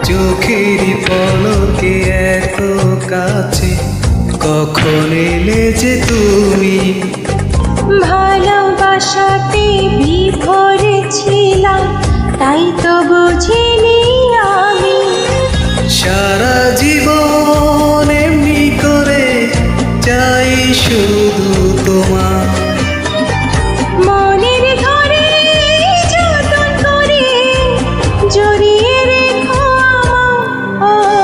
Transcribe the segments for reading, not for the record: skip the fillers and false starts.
চোখের পলকে এত কাছে কখন এলে যে তুমি? ভালোবাসাতে বিভোরে ছিলাম, তাই তো বুঝিনি আমি। সারা জীবন এমনি করে চাই শুধু তোমার। মনের ঘরে যতন করে জড়িয়ে রেখো আমায়।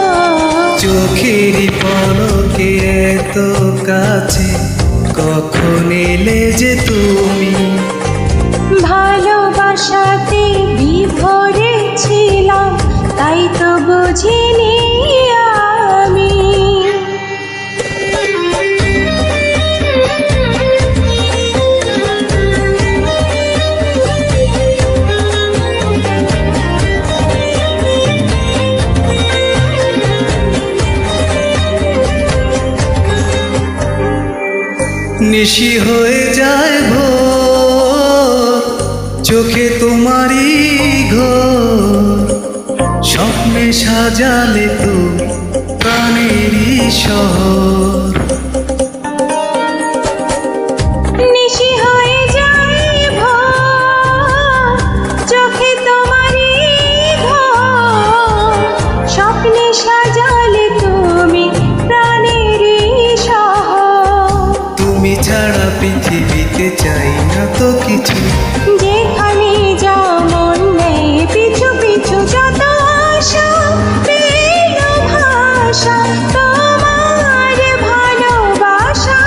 চোখের পলকে এত কাছে কখন এলে যে তুমি? ভালোবাসাতে বিভোরে ছিলাম, তাই তো বুঝিনি আমি। নিশি হয়ে যায় ভোর, চোখে তোমারই ঘোর। স্বপ্নে সাজালে তুমি প্রাণেরই শহর। নিশি হয়ে যায় ভোর, চোখে তোমারই ঘোর। স্বপ্নে সাজালে তুমি প্রাণেরই শহর। তুমি ছাড়া পৃথিবীতে চাই না তো কিছু। যেখানে যাও মন নেই পিছু পিছু, যত আশা পেল ভাষা তোমার ভালোবাসা।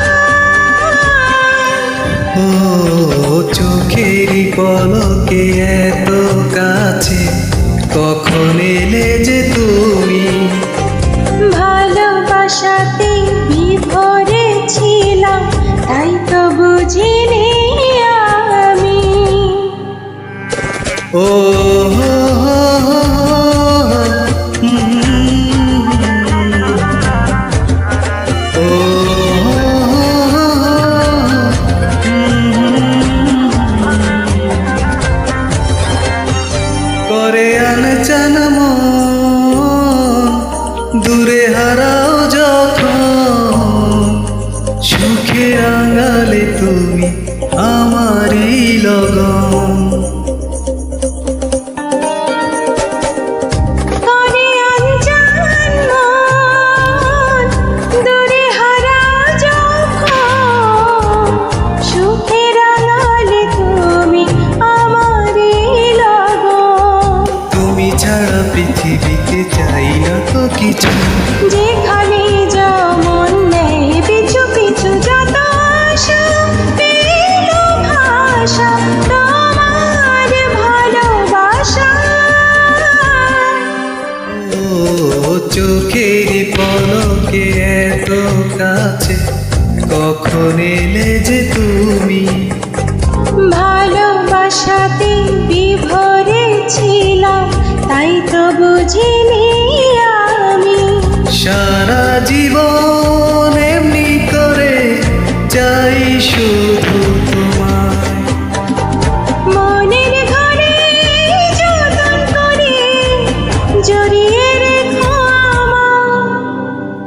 ও চোখের পলকে এত কাছে কখন এলে যে তুমি? ভালোবাসাতে বিভোরে ছিলাম, তাই তো বুঝিনি আমি। ও করে আনচান মন দূরে হারাও যখন। সুখে রাঙালে তুমি আমারই লগন। করে আনজান মন দূরে হারাও যখন। সুখে রাঙালে তুমি আমারই লগন। তুমি ছাড়া পৃথিবীতে চাই না তো কিছু। যেখানে যাও মন নেই পিছু পিছু, যত আশা পেল ভাষা তোমার ভালোবাসা। ও চোখের পলকে এত কাছে কখন এলে যে তুমি? ভালোবাসাতে বিভোরে ছিলাম, তাই তো বুঝিনি আমি। সারা জীবন এমনি করে চাই শুধু তোমার। মনের ঘরে যতন করে জড়িয়ে